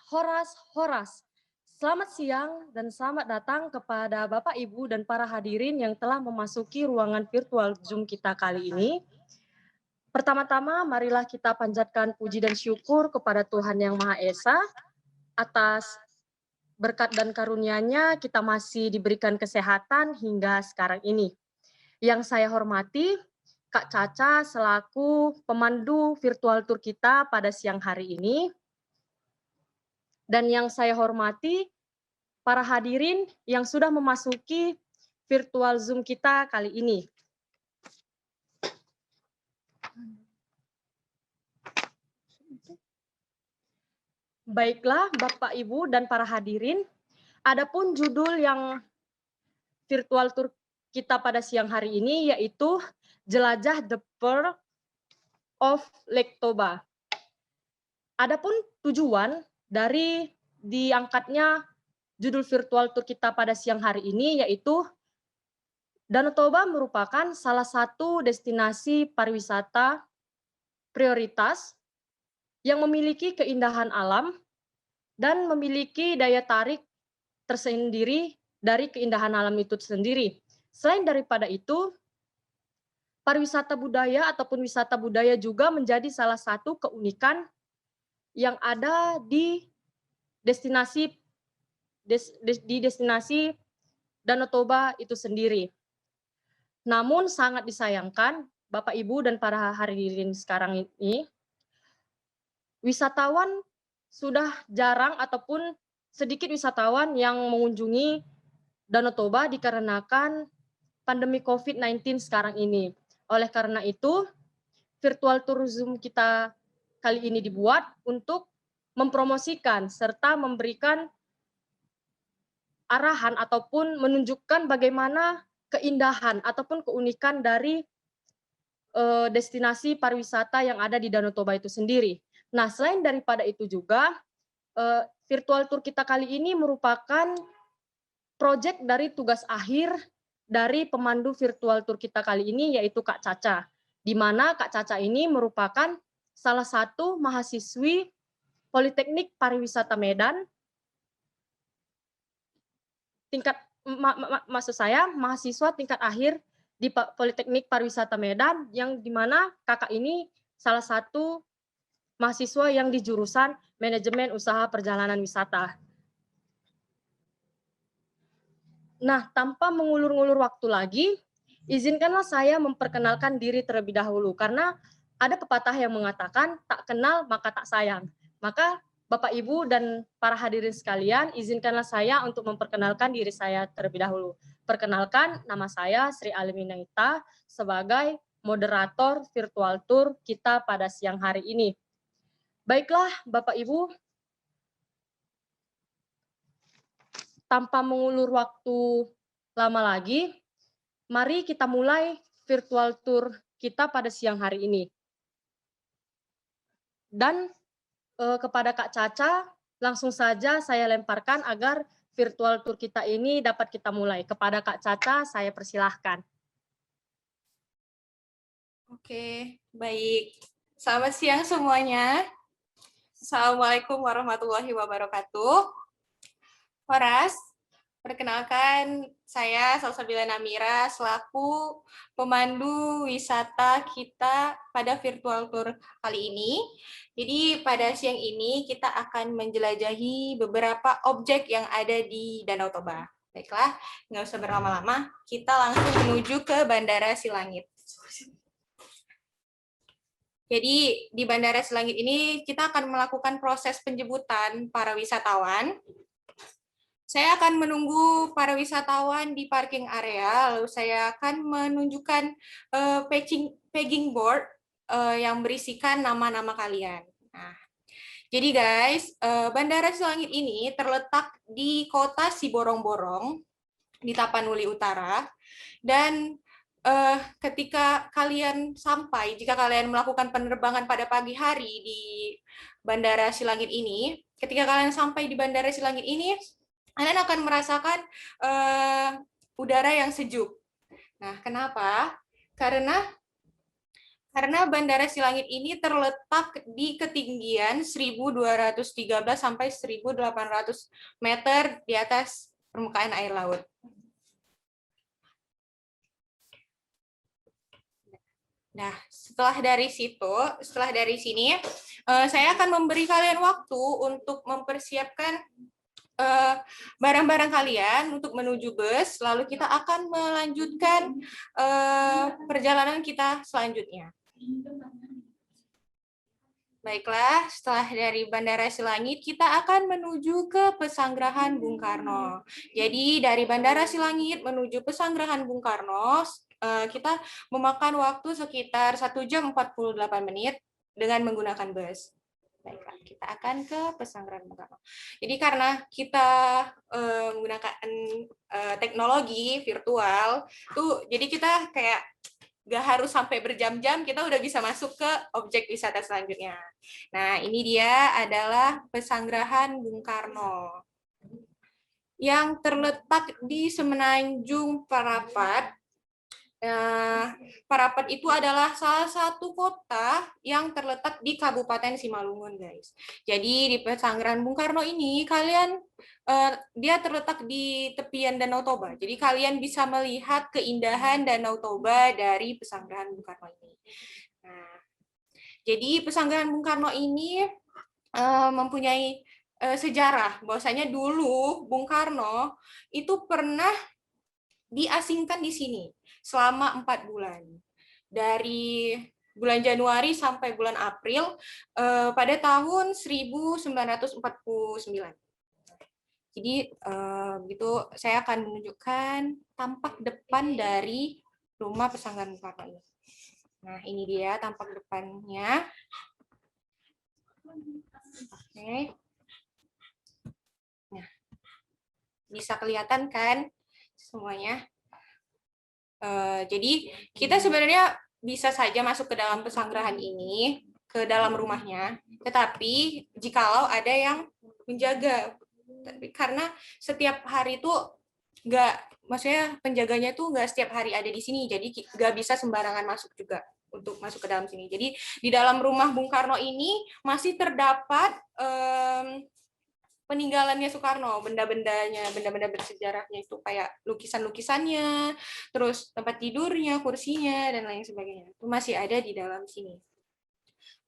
Horas, Horas. Selamat siang dan selamat datang kepada Bapak, Ibu, dan para hadirin yang telah memasuki ruangan virtual Zoom kita kali ini. Pertama-tama, marilah kita panjatkan puji dan syukur kepada Tuhan Yang Maha Esa atas berkat dan karunia-Nya kita masih diberikan kesehatan hingga sekarang ini. Yang saya hormati, Kak Caca selaku pemandu virtual tour kita pada siang hari ini. Dan yang saya hormati, para hadirin yang sudah memasuki virtual Zoom kita kali ini. Baiklah, Bapak, Ibu, dan para hadirin, adapun judul yang virtual tour kita pada siang hari ini yaitu Jelajah The Pearl of Lake Toba. Adapun tujuan dari diangkatnya judul virtual tour kita pada siang hari ini yaitu Danau Toba merupakan salah satu destinasi pariwisata prioritas yang memiliki keindahan alam dan memiliki daya tarik tersendiri dari keindahan alam itu sendiri. Selain daripada itu, pariwisata budaya ataupun wisata budaya juga menjadi salah satu keunikan yang ada di destinasi Danau Toba itu sendiri. Namun sangat disayangkan, Bapak, Ibu, dan para hadirin sekarang ini, wisatawan sudah jarang ataupun sedikit wisatawan yang mengunjungi Danau Toba dikarenakan pandemi COVID-19 sekarang ini. Oleh karena itu, virtual tour Zoom kita kali ini dibuat untuk mempromosikan serta memberikan arahan ataupun menunjukkan bagaimana keindahan ataupun keunikan dari destinasi pariwisata yang ada di Danau Toba itu sendiri. Nah, selain daripada itu juga, virtual tour kita kali ini merupakan proyek dari tugas akhir dari pemandu virtual tour kita kali ini, yaitu Kak Caca. Di mana Kak Caca ini merupakan salah satu mahasiswi Politeknik Pariwisata Medan, maksud saya mahasiswa tingkat akhir di Politeknik Pariwisata Medan, yang di mana kakak ini salah satu mahasiswa yang di jurusan Manajemen Usaha Perjalanan Wisata. Nah, tanpa mengulur-ngulur waktu lagi, izinkanlah saya memperkenalkan diri terlebih dahulu, karena ada pepatah yang mengatakan, tak kenal maka tak sayang. Maka Bapak, Ibu, dan para hadirin sekalian, izinkanlah saya untuk memperkenalkan diri saya terlebih dahulu. Perkenalkan, nama saya Sri Aliminaita sebagai moderator virtual tour kita pada siang hari ini. Baiklah, Bapak, Ibu, tanpa mengulur waktu lama lagi, mari kita mulai virtual tour kita pada siang hari ini. Dan kepada Kak Caca, langsung saja saya lemparkan agar virtual tour kita ini dapat kita mulai. Kepada Kak Caca, saya persilahkan. Oke, baik. Selamat siang semuanya. Assalamualaikum warahmatullahi wabarakatuh. Horas, perkenalkan saya Salsabila Namira selaku pemandu wisata kita pada virtual tour kali ini. Jadi pada siang ini kita akan menjelajahi beberapa objek yang ada di Danau Toba. Baiklah, nggak usah berlama-lama, kita langsung menuju ke Bandara Silangit. Jadi di Bandara Silangit ini kita akan melakukan proses penjemputan para wisatawan. Saya akan menunggu para wisatawan di parking area, lalu saya akan menunjukkan pegging board yang berisikan nama-nama kalian. Nah, jadi guys, Bandara Silangit ini terletak di kota Siborong-Borong, di Tapanuli Utara, dan ketika kalian sampai, jika kalian melakukan penerbangan pada pagi hari di Bandara Silangit ini, ketika kalian sampai di Bandara Silangit ini, kalian akan merasakan udara yang sejuk. Nah, kenapa? Karena Karena Bandara Silangit ini terletak di ketinggian 1.213 sampai 1.800 meter di atas permukaan air laut. Nah, setelah dari sini, saya akan memberi kalian waktu untuk mempersiapkan barang-barang kalian untuk menuju bus, lalu kita akan melanjutkan perjalanan kita selanjutnya. Baiklah, setelah dari Bandara Silangit, kita akan menuju ke Pesanggerahan Bung Karno. Jadi dari Bandara Silangit menuju Pesanggerahan Bung Karno, kita memakan waktu sekitar 1 jam 48 menit dengan menggunakan bus. Baiklah, kita akan ke Pesanggerahan Bung Karno. Jadi karena kita menggunakan teknologi virtual, jadi kita kayak nggak harus sampai berjam-jam, kita udah bisa masuk ke objek wisata selanjutnya. Nah, ini dia adalah Pesanggerahan Bung Karno yang terletak di Semenanjung Parapat. Parapat itu adalah salah satu kota yang terletak di Kabupaten Simalungun, guys. Jadi di Pesanggerahan Bung Karno ini dia terletak di tepian Danau Toba. Jadi kalian bisa melihat keindahan Danau Toba dari Pesanggerahan Bung Karno ini. Nah, jadi Pesanggerahan Bung Karno ini mempunyai sejarah bahwasanya dulu Bung Karno itu pernah diasingkan di sini selama 4 bulan. Dari bulan Januari sampai bulan April pada tahun 1949. Jadi begitu saya akan menunjukkan tampak depan dari rumah Pesanggerahan Bung Karno ini. Nah, ini dia tampak depannya. Oke. Nah, bisa kelihatan kan semuanya? Jadi kita sebenarnya bisa saja masuk ke dalam pesanggerahan ini, ke dalam rumahnya, tetapi jikalau ada yang menjaga, karena setiap hari itu maksudnya penjaganya tuh nggak setiap hari ada di sini, jadi nggak bisa sembarangan masuk juga untuk masuk ke dalam sini. Jadi di dalam rumah Bung Karno ini masih terdapat peninggalannya Soekarno, benda-benda bersejarahnya itu kayak lukisan-lukisannya, terus tempat tidurnya, kursinya, dan lain sebagainya. Itu masih ada di dalam sini.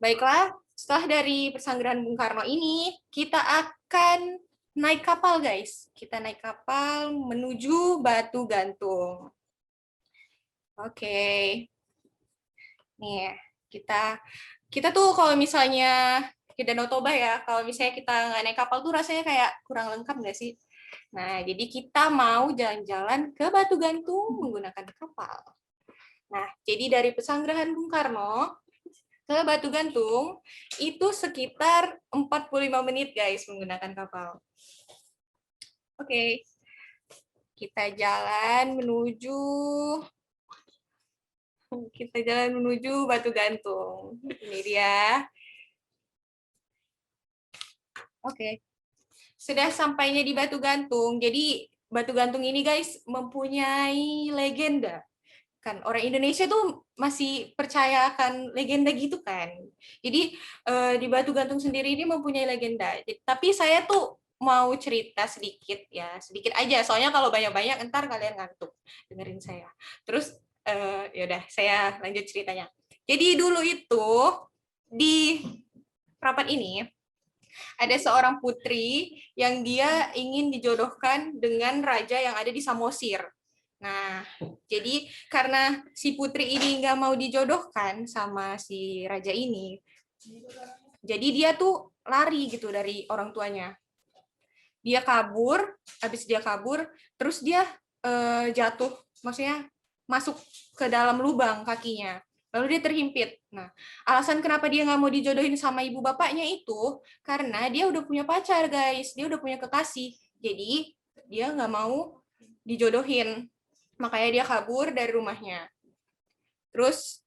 Baiklah, setelah dari Pesanggerahan Bung Karno ini, kita akan naik kapal, guys. Kita naik kapal menuju Batu Gantung. Oke. Nih, kita tuh kalau misalnya ke Danau Toba ya, kalau misalnya kita nggak naik kapal tuh rasanya kayak kurang lengkap nggak sih? Nah, jadi kita mau jalan-jalan ke Batu Gantung menggunakan kapal. Nah, jadi dari Pesanggerahan Bung Karno ke Batu Gantung itu sekitar 45 menit, guys, menggunakan kapal. Oke. Kita jalan menuju Batu Gantung. Ini dia. Oke. Sudah sampainya di Batu Gantung. Jadi Batu Gantung ini, guys, mempunyai legenda. Kan orang Indonesia tuh masih percaya akan legenda gitu kan. Jadi di Batu Gantung sendiri ini mempunyai legenda. Tapi saya tuh mau cerita sedikit ya, sedikit aja. Soalnya kalau banyak-banyak entar kalian ngantuk dengerin saya. Terus yaudah saya lanjut ceritanya. Jadi dulu itu di Prapat ini ada seorang putri yang dia ingin dijodohkan dengan raja yang ada di Samosir. Nah, jadi karena si putri ini nggak mau dijodohkan sama si raja ini, jadi dia tuh lari gitu dari orang tuanya. Dia kabur, habis dia kabur, terus dia jatuh, maksudnya masuk ke dalam lubang kakinya. Lalu dia terhimpit. Nah, alasan kenapa dia nggak mau dijodohin sama ibu bapaknya itu karena dia udah punya pacar, guys. Dia udah punya kekasih. Jadi dia nggak mau dijodohin. Makanya dia kabur dari rumahnya. Terus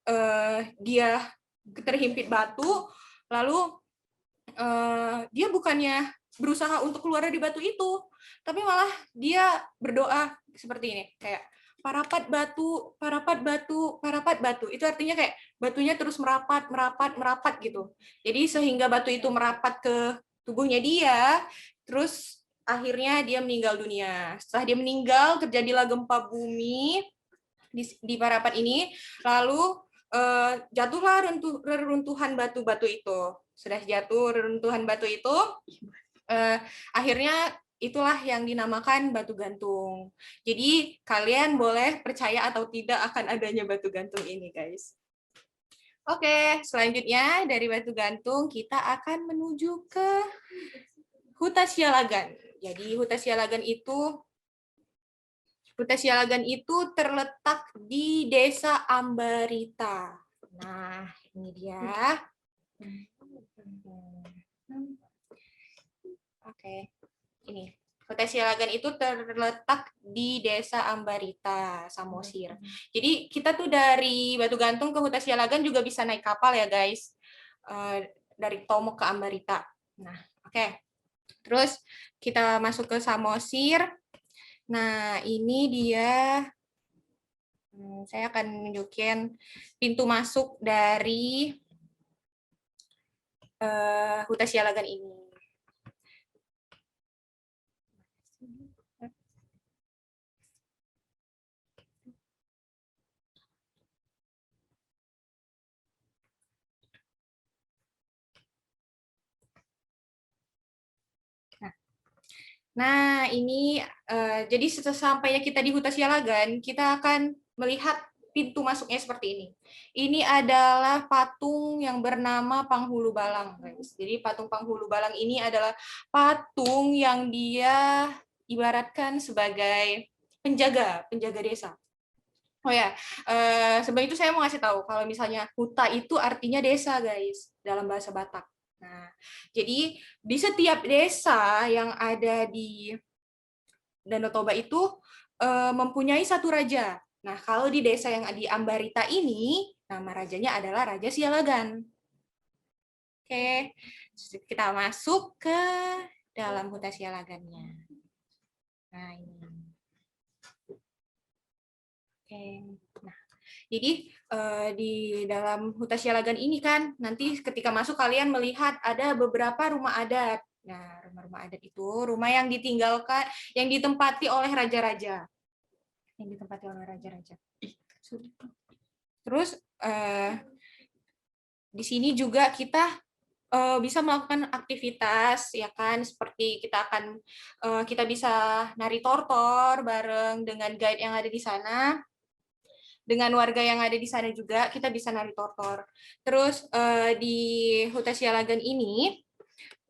dia terhimpit batu, lalu dia bukannya berusaha untuk keluar dari batu itu, tapi malah dia berdoa seperti ini, kayak parapat batu, parapat batu, parapat batu. Itu artinya kayak batunya terus merapat, merapat, merapat gitu. Jadi sehingga batu itu merapat ke tubuhnya dia, terus akhirnya dia meninggal dunia. Setelah dia meninggal, terjadilah gempa bumi di Parapat ini, lalu jatuhlah reruntuhan batu-batu itu. Sudah jatuh reruntuhan batu itu, akhirnya itulah yang dinamakan batu gantung. Jadi kalian boleh percaya atau tidak akan adanya batu gantung ini, guys. Oke, selanjutnya dari batu gantung kita akan menuju ke Huta Sialagan. Jadi Huta Sialagan itu terletak di Desa Ambarita. Nah, ini dia. Oke, ini. Huta Sialagan itu terletak di Desa Ambarita, Samosir. Jadi kita tuh dari Batu Gantung ke Huta Sialagan juga bisa naik kapal ya, guys. Dari Tomo ke Ambarita. Nah, oke. Terus kita masuk ke Samosir. Nah, ini dia, saya akan nunjukin pintu masuk dari Huta Sialagan ini. Nah, ini jadi sesampainya kita di Huta Sialagan, kita akan melihat pintu masuknya seperti ini. Ini adalah patung yang bernama Panghulu Balang, guys. Jadi patung Panghulu Balang ini adalah patung yang dia ibaratkan sebagai penjaga desa. Oh ya, sebelum itu saya mau ngasih tahu kalau misalnya huta itu artinya desa, guys, dalam bahasa Batak. Nah, jadi di setiap desa yang ada di Danau Toba itu mempunyai satu raja. Nah, kalau di desa yang di Ambarita ini, nama rajanya adalah Raja Sialagan. Oke, kita masuk ke dalam Huta Sialagannya. Nah, ini. Oke, nah, jadi di dalam Huta Sialagan ini kan, nanti ketika masuk kalian melihat ada beberapa rumah adat. Nah, rumah-rumah adat itu rumah yang ditinggalkan, yang ditempati oleh raja-raja. Terus di sini juga kita bisa melakukan aktivitas, ya kan? Seperti kita bisa nari tortor bareng dengan guide yang ada di sana. Dengan warga yang ada di sana juga kita bisa nari tortor. Terus di Huta Sialagan ini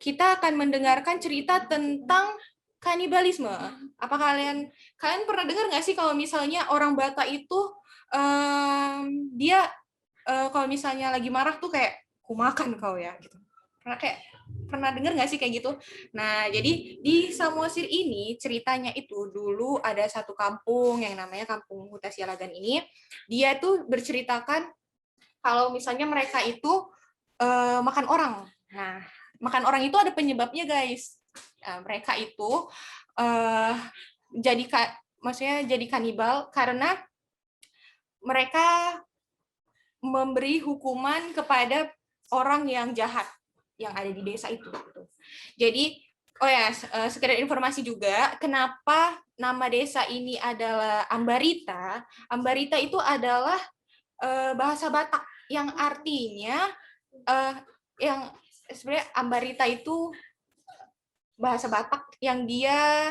kita akan mendengarkan cerita tentang kanibalisme. Apa kalian pernah dengar nggak sih kalau misalnya orang Batak itu dia kalau misalnya lagi marah tuh kayak kumakan kau ya gitu. Pernah dengar nggak sih kayak gitu? Nah, jadi di Samosir ini ceritanya itu dulu ada satu kampung yang namanya Kampung Huta Sialagan ini. Dia tuh berceritakan kalau misalnya mereka itu makan orang. Nah, makan orang itu ada penyebabnya, guys. Mereka itu maksudnya jadi kanibal karena mereka memberi hukuman kepada orang yang jahat yang ada di desa itu. Jadi, oh ya, sekedar informasi juga, kenapa nama desa ini adalah Ambarita? Ambarita itu adalah bahasa Batak yang artinya yang sebenarnya Ambarita itu bahasa Batak yang dia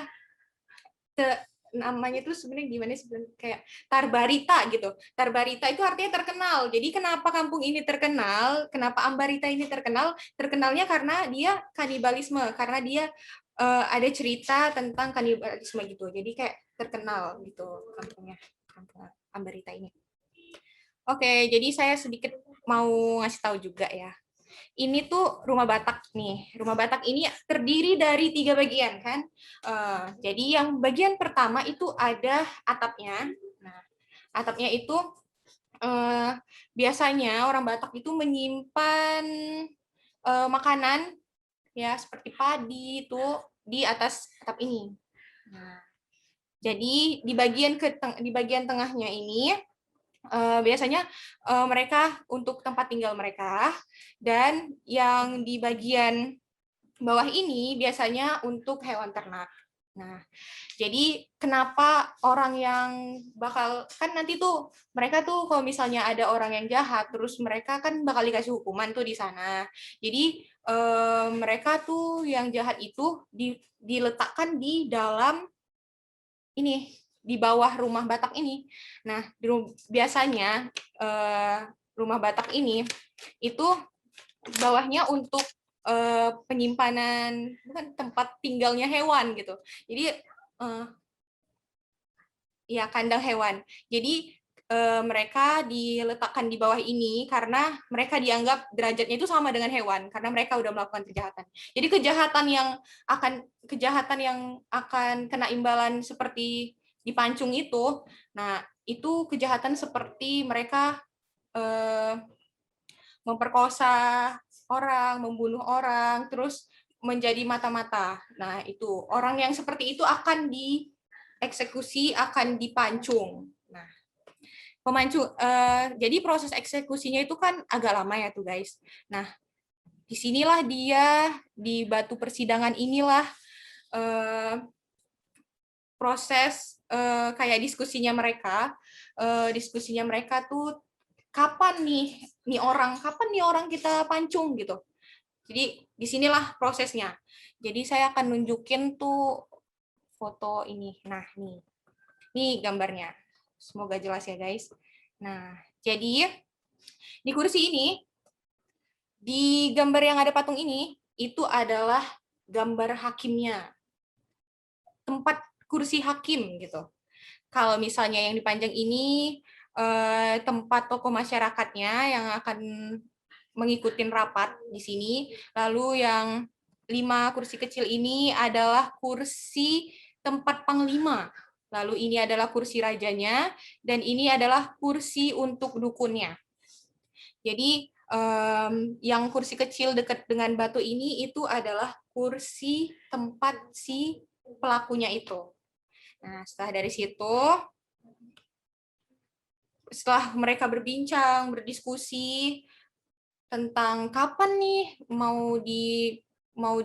namanya itu sebenarnya gimana sih, kayak Tarbarita gitu. Tarbarita itu artinya terkenal. Jadi kenapa kampung ini terkenal? Kenapa Ambarita ini terkenal? Terkenalnya karena dia kanibalisme, karena dia ada cerita tentang kanibalisme gitu. Jadi kayak terkenal gitu kampungnya, kampung Ambarita ini. Oke, jadi saya sedikit mau ngasih tahu juga ya. Ini tuh rumah Batak nih. Rumah Batak ini terdiri dari 3 bagian kan. Jadi yang bagian pertama itu ada atapnya. Nah, atapnya itu biasanya orang Batak itu menyimpan makanan ya seperti padi itu di atas atap ini. Nah, Jadi di bagian tengahnya ini biasanya mereka untuk tempat tinggal mereka, dan yang di bagian bawah ini biasanya untuk hewan ternak. Nah, jadi kenapa orang yang kan nanti tuh mereka tuh kalau misalnya ada orang yang jahat, terus mereka kan bakal dikasih hukuman tuh di sana. Jadi mereka tuh yang jahat itu diletakkan di dalam ini, di bawah rumah Batak ini. Nah, biasanya rumah Batak ini itu bawahnya untuk penyimpanan, bukan, tempat tinggalnya hewan gitu. Jadi ya kandang hewan. Jadi mereka diletakkan di bawah ini karena mereka dianggap derajatnya itu sama dengan hewan karena mereka udah melakukan kejahatan. Jadi kejahatan yang akan kena imbalan seperti dipancung itu, nah itu kejahatan seperti mereka memperkosa orang, membunuh orang, terus menjadi mata-mata. Nah, itu orang yang seperti itu akan dieksekusi, akan dipancung. Nah, jadi proses eksekusinya itu kan agak lama ya tuh guys. Nah, disinilah dia di batu persidangan inilah proses kayak diskusinya mereka tuh kapan nih orang kita pancung gitu. Jadi disinilah prosesnya. Jadi saya akan nunjukin tuh foto ini. Nah, nih gambarnya. Semoga jelas ya guys. Nah, jadi di kursi ini, di gambar yang ada patung ini, itu adalah gambar hakimnya. Tempat kursi hakim gitu. Kalau misalnya yang dipanjang ini tempat tokoh masyarakatnya yang akan mengikuti rapat di sini. Lalu yang 5 kursi kecil ini adalah kursi tempat panglima. Lalu ini adalah kursi rajanya, dan ini adalah kursi untuk dukunnya. Jadi yang kursi kecil dekat dengan batu ini itu adalah kursi tempat si pelakunya itu. Nah, setelah mereka berbincang, berdiskusi tentang kapan nih mau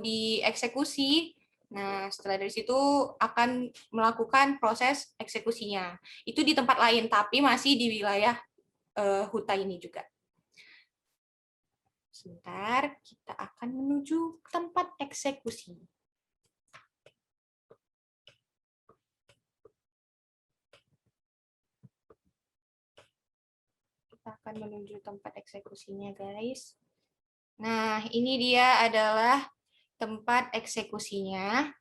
dieksekusi. Nah, setelah dari situ akan melakukan proses eksekusinya. Itu di tempat lain, tapi masih di wilayah Huta ini juga. Sebentar, kita akan menuju tempat eksekusi. Kita akan menuju tempat eksekusinya, guys. Nah, ini dia adalah tempat eksekusinya.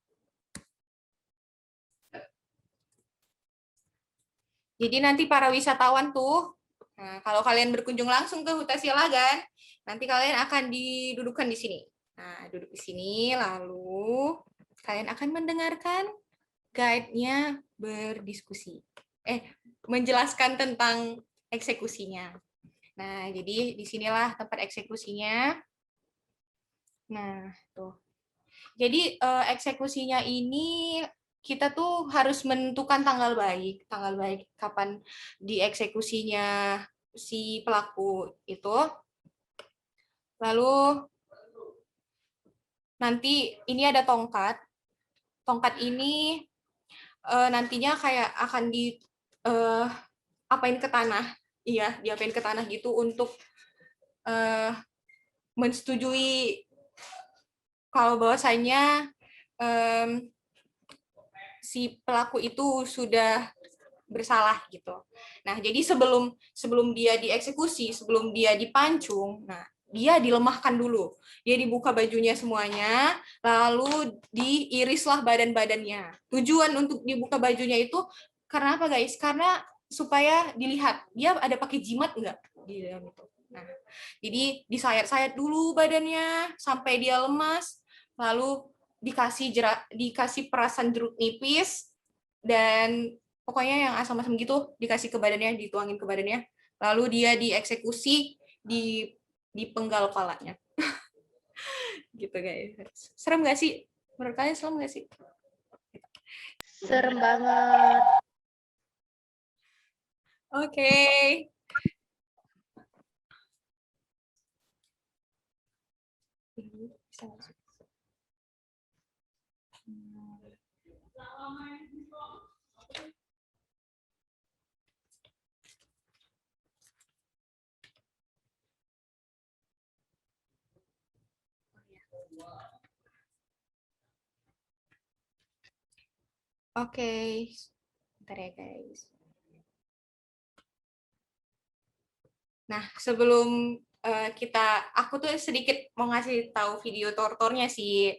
Jadi nanti para wisatawan tuh, nah, kalau kalian berkunjung langsung ke Huta Sialagan, nanti kalian akan didudukkan di sini. Nah, duduk di sini, lalu kalian akan mendengarkan guide-nya berdiskusi. Menjelaskan tentang eksekusinya. Nah, jadi disinilah tempat eksekusinya. Nah, tuh. Jadi eksekusinya ini kita tuh harus menentukan tanggal baik kapan dieksekusinya si pelaku itu. Lalu nanti ini ada tongkat. Tongkat ini nantinya kayak akan apain ke tanah. Iya, diapain ke tanah gitu untuk mensetujui kalau bahwasanya si pelaku itu sudah bersalah gitu. Nah, jadi sebelum dia dieksekusi, sebelum dia dipancung, nah dia dilemahkan dulu. Dia dibuka bajunya semuanya, lalu diirislah badan-badannya. Tujuan untuk dibuka bajunya itu karena apa, guys? Karena supaya dilihat dia ada pakai jimat enggak di dalam itu. Nah, jadi disayat-sayat dulu badannya sampai dia lemas, lalu dikasih perasan jeruk nipis, dan pokoknya yang asam-asam gitu dikasih ke badannya, dituangin ke badannya, lalu dia dieksekusi di penggal kepalanya. Gitu guys. Serem nggak sih? Menurut kalian serem nggak sih? Serem banget. Oke. Oke, bentar ya guys. Nah, sebelum aku tuh sedikit mau ngasih tahu video tortornya sih,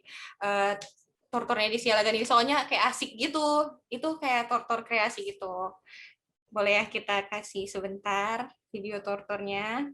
tortornya di Sialagan ini, soalnya kayak asik gitu, itu kayak tortor kreasi gitu. Boleh ya kita kasih sebentar video tortornya.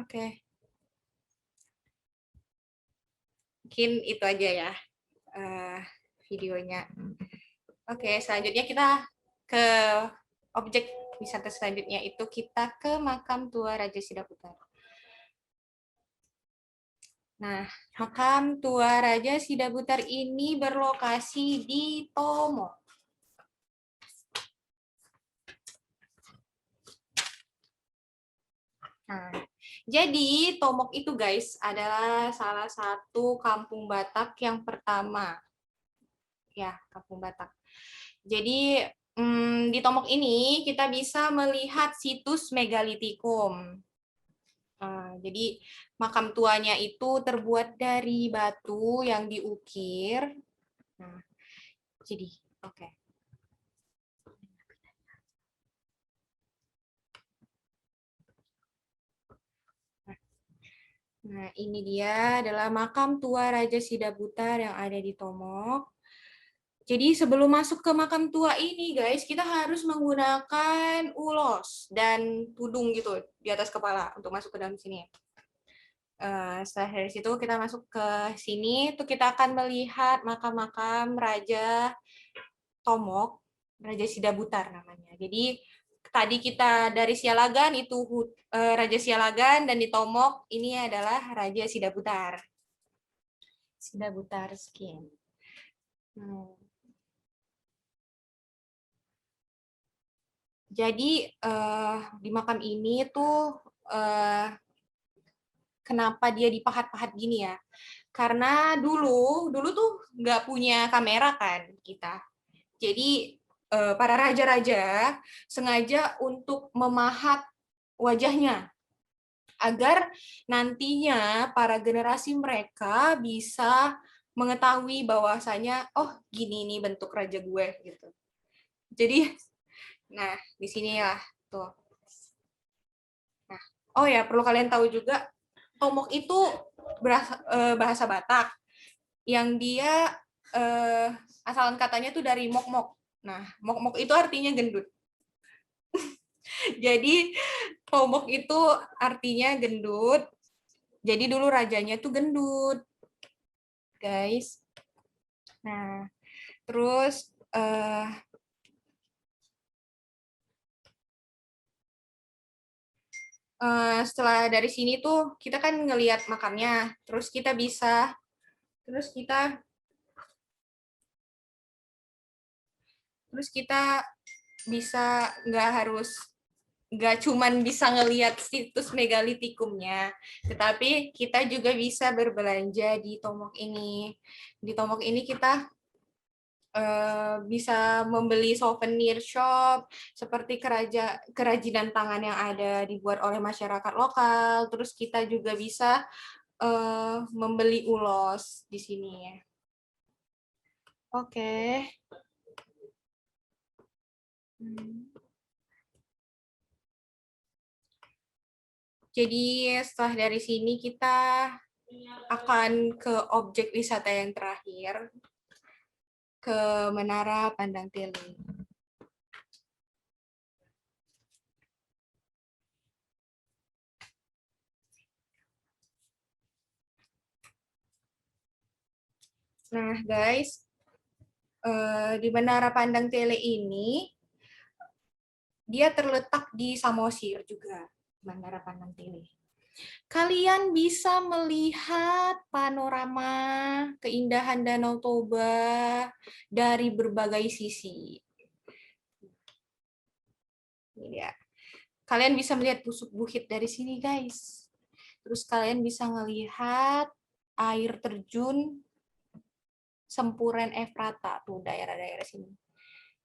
Oke. Mungkin itu aja ya videonya. Oke, selanjutnya kita ke objek wisata selanjutnya, itu kita ke makam tua Raja Sidaputar. Nah, makam tua Raja Sidaputar ini berlokasi di Tomok. Nah, jadi Tomok itu guys adalah salah satu kampung Batak yang pertama. Ya, kampung Batak. Jadi di Tomok ini kita bisa melihat situs megalitikum. Jadi makam tuanya itu terbuat dari batu yang diukir. Nah, jadi oke. Nah, ini dia adalah makam tua Raja Sidaputar yang ada di Tomok. Jadi sebelum masuk ke makam tua ini, guys, kita harus menggunakan ulos dan tudung gitu di atas kepala untuk masuk ke dalam sini. Setelah dari situ kita masuk ke sini, tuh kita akan melihat makam-makam Raja Tomok, Raja Sidaputar namanya. Jadi tadi kita dari Sialagan itu Raja Sialagan, dan di Tomok ini adalah Raja Sidaputar. Sidaputar Skin. Jadi di makam ini tuh kenapa dia dipahat-pahat gini ya? Karena dulu tuh nggak punya kamera kan kita. Jadi para raja-raja sengaja untuk memahat wajahnya agar nantinya para generasi mereka bisa mengetahui bahwasanya oh gini nih bentuk raja gue gitu. Jadi nah di sinilah tuh. Nah, oh ya perlu kalian tahu juga Tomok itu bahasa Batak yang dia asalan katanya tuh dari mok-mok. Nah, mok-mok itu artinya gendut. Jadi Tomok itu artinya gendut. Jadi dulu rajanya tuh gendut, guys. Nah, terus setelah dari sini tuh kita kan ngelihat makamnya, terus kita bisa nggak harus nggak cuman bisa ngelihat situs megalitikumnya, tetapi kita juga bisa berbelanja di Tomok ini. Di Tomok ini kita bisa membeli souvenir shop seperti kerajinan tangan yang ada dibuat oleh masyarakat lokal. Terus kita juga bisa membeli ulos di sini. Oke. Jadi setelah dari sini kita akan ke objek wisata yang terakhir, ke Menara Pandang Tele. Nah, guys, di Menara Pandang Tele ini, dia terletak di Samosir juga, Menara Pandang Tele. Kalian bisa melihat panorama keindahan Danau Toba dari berbagai sisi. Ini ya. Kalian bisa melihat Pusuk Buhit dari sini, guys. Terus kalian bisa melihat air terjun Sempuren Efrata, tuh daerah-daerah sini.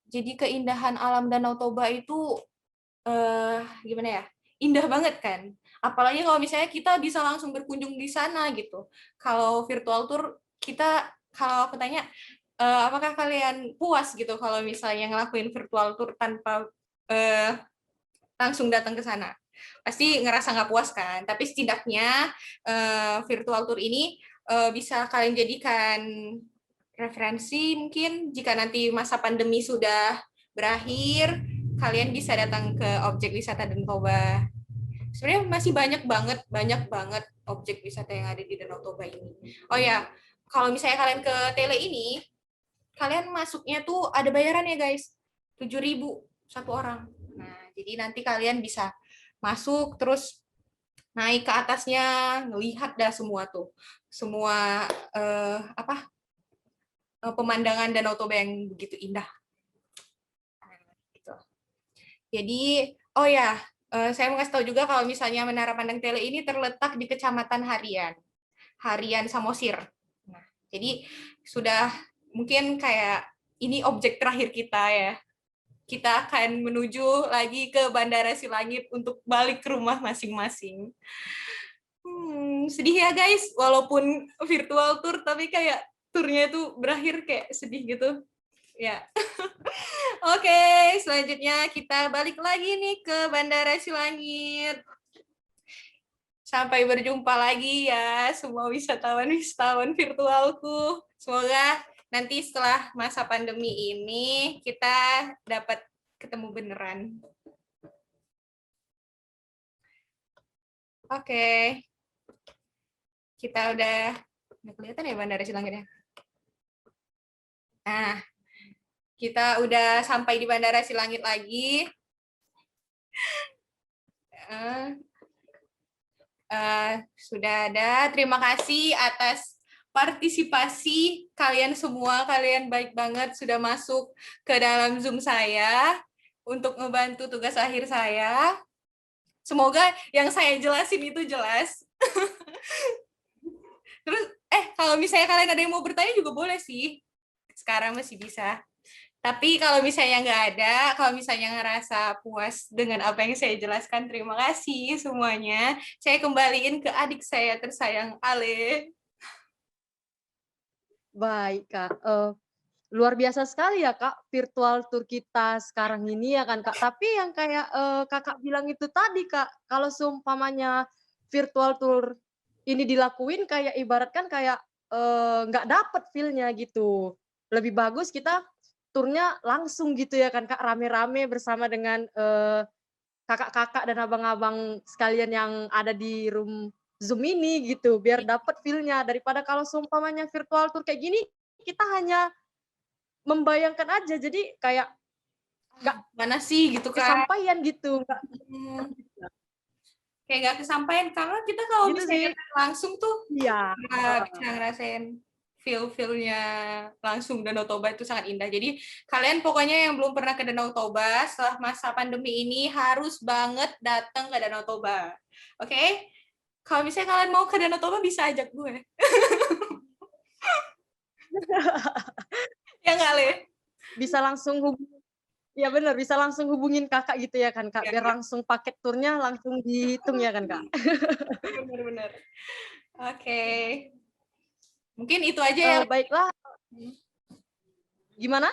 Jadi keindahan alam Danau Toba itu gimana ya? Indah banget kan? Apalagi kalau misalnya kita bisa langsung berkunjung di sana gitu. Kalau virtual tour kita, kalau aku tanya apakah kalian puas gitu kalau misalnya ngelakuin virtual tour tanpa langsung datang ke sana? Pasti ngerasa nggak puas kan? Tapi setidaknya virtual tour ini bisa kalian jadikan referensi mungkin jika nanti masa pandemi sudah berakhir, kalian bisa datang ke objek wisata Danau Toba. Sebenarnya masih banyak banget objek wisata yang ada di Danau Toba ini. Oh ya, kalau misalnya kalian ke Tele ini, kalian masuknya tuh ada bayaran ya guys, 7.000 satu orang. Nah, jadi nanti kalian bisa masuk terus naik ke atasnya, ngelihat dah semua tuh, semua pemandangan Danau Toba yang begitu indah. Gitu. Jadi, oh ya, saya mau kasih tahu juga kalau misalnya Menara Pandang Tele ini terletak di Kecamatan Harian Samosir. Nah, jadi sudah mungkin kayak ini objek terakhir kita ya. Kita akan menuju lagi ke Bandara Silangit untuk balik ke rumah masing-masing. Sedih ya guys, walaupun virtual tour tapi kayak turnya itu berakhir kayak sedih gitu. Ya. Oke, selanjutnya kita balik lagi nih ke Bandara Silangit. Sampai berjumpa lagi ya semua wisatawan-wisatawan virtualku. Semoga nanti setelah masa pandemi ini kita dapat ketemu beneran. Oke. Kita udah kelihatan ya Bandara Silangitnya. Nah, kita udah sampai di Bandara Silangit lagi. Sudah ada. Terima kasih atas partisipasi kalian semua. Kalian baik banget sudah masuk ke dalam Zoom saya untuk membantu tugas akhir saya. Semoga yang saya jelasin itu jelas. Terus, kalau misalnya kalian ada yang mau bertanya juga boleh sih. Sekarang masih bisa. Tapi kalau misalnya nggak ada, kalau misalnya ngerasa puas dengan apa yang saya jelaskan, terima kasih semuanya. Saya kembaliin ke adik saya tersayang, Ale. Baik, Kak. Luar biasa sekali ya, Kak, virtual tour kita sekarang ini ya kan, Kak. Tapi yang kayak Kakak bilang itu tadi, Kak, kalau seumpamanya virtual tour ini dilakuin kayak ibaratkan kayak nggak dapet feel-nya gitu. Lebih bagus kita turnya langsung gitu ya kan, Kak, rame-rame bersama dengan kakak-kakak dan abang-abang sekalian yang ada di room Zoom ini gitu, biar dapet feel-nya. Daripada kalau seumpamanya virtual tour kayak gini, kita hanya membayangkan aja, jadi kayak nggak Mana sih gitu kan? kesampaian gitu, Kayak nggak kesampaian karena kita kalau gitu sih. misalnya langsung tuh Iya. nggak bisa ngerasain feel-nya langsung Danau Toba itu sangat indah. Jadi kalian pokoknya yang belum pernah ke Danau Toba setelah masa pandemi ini harus banget datang ke Danau Toba. Oke? Kalau misalnya kalian mau ke Danau Toba bisa ajak gue. Ya nggak, Le? Bisa langsung hubungin. Ya benar, bisa langsung hubungin kakak gitu ya kan kak, biar langsung paket turnya langsung dihitung ya kan kak. Benar-benar. Oke. Mungkin itu aja ya. Baiklah. Gimana?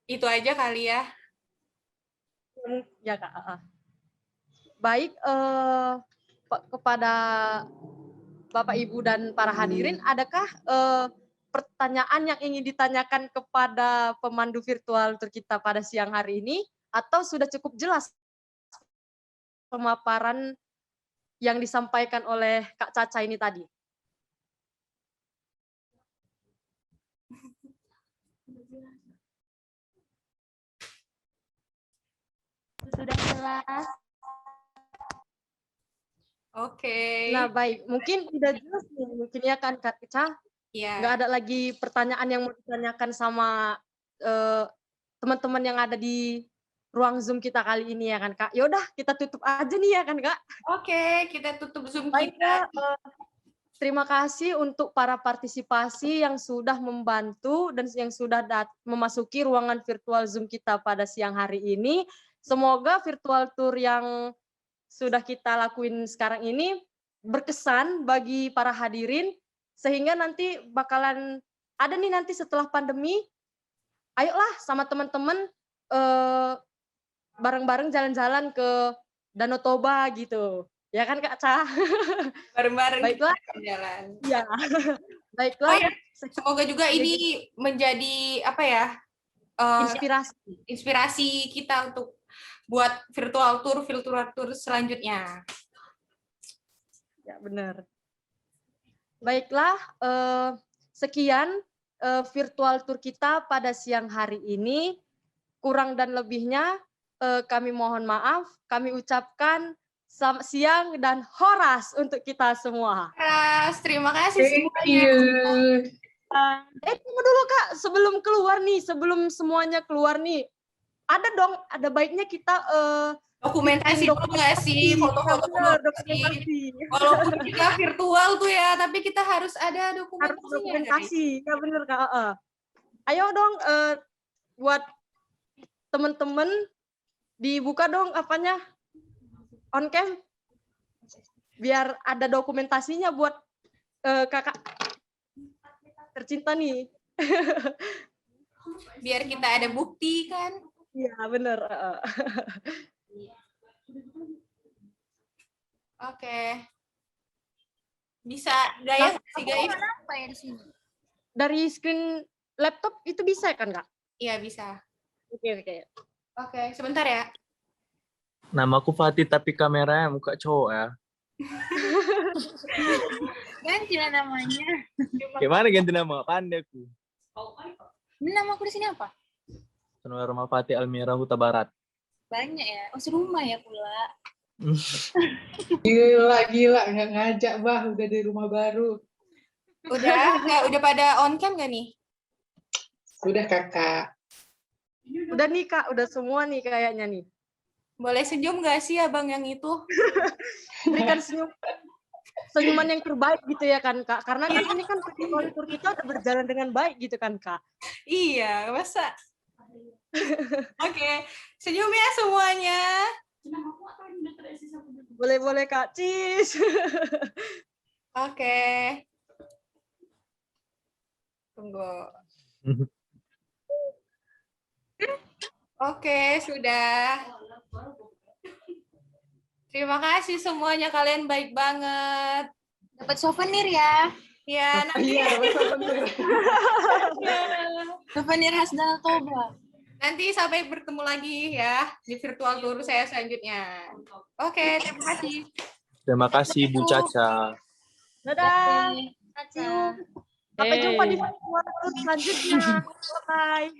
Itu aja kali ya. Ya kak. Baik, kepada Bapak Ibu dan para hadirin, adakah pertanyaan yang ingin ditanyakan kepada pemandu virtual tour kita pada siang hari ini, atau sudah cukup jelas pemaparan yang disampaikan oleh Kak Caca ini tadi? Sudah jelas. Oke. Nah baik, mungkin udah jelas nih, mungkin ya kan Kak Caca? Iya. Nggak ada lagi pertanyaan yang mau ditanyakan sama teman-teman yang ada di ruang Zoom kita kali ini ya kan Kak? Yaudah kita tutup aja nih ya kan Kak? Oke, kita tutup Zoom Baiklah, kita. terima kasih untuk para partisipasi yang sudah membantu dan yang sudah memasuki ruangan virtual Zoom kita pada siang hari ini. Semoga virtual tour yang sudah kita lakuin sekarang ini berkesan bagi para hadirin, sehingga nanti bakalan ada nih nanti setelah pandemi, ayolah sama teman-teman bareng-bareng jalan-jalan ke Danau Toba gitu. Ya kan Kak Ca? Bareng-bareng Baiklah. kita jalan. Ya. Baiklah. Oh ya, semoga juga ini menjadi apa ya? Inspirasi kita untuk buat virtual tour selanjutnya. Ya, benar. Baiklah, sekian virtual tour kita pada siang hari ini. Kurang dan lebihnya kami mohon maaf, kami ucapkan selamat siang dan horas untuk kita semua. Horas, terima kasih semuanya. Tunggu dulu Kak, sebelum keluar nih, sebelum semuanya keluar nih, ada baiknya kita dokumentasi dulu nggak sih, foto-foto dokumentasi. Walaupun kita virtual tuh ya, tapi kita harus ada dokumentasinya. Dokumentasi, ya bener Kak. Ayo dong, buat teman-teman dibuka dong apanya on cam, biar ada dokumentasinya buat kakak tercinta nih. Biar kita ada bukti kan. Iya bener. Oke. Bisa gaya sih guys. Apa ya di sini? Dari screen laptop itu bisa kan Kak? Iya bisa. Oke, sebentar ya. Namaku Fatih tapi kameranya muka cowok ya. Ganti lah namanya. Gimana ganti nama? Pandai aku. Ini nama aku di sini apa? Nama Fatih Almira Huta Barat. Banyak ya. Oh, serumah ya pula. Gila nggak ngajak bah, udah di rumah baru. Udah pada on cam nggak nih? Udah kakak. Udah nih Kak, udah semua nih kayaknya nih. Boleh senyum nggak sih abang yang itu? Berikan senyuman yang terbaik gitu ya kan Kak, karena kan ini kan virtual tour kita udah berjalan dengan baik gitu kan Kak. Iya, masa? Oke, senyum ya semuanya. Boleh Kak, cheese. Oke. Tunggu. Oke, sudah. Terima kasih semuanya, kalian baik banget. Dapat souvenir ya. Ya, nanti. Souvenir khas Danau Toba. Nanti sampai bertemu lagi ya di virtual tour saya selanjutnya. Oke, terima kasih. Terima kasih Bu Caca. Dadah. Caca. Sampai jumpa di virtual tour selanjutnya. Bye.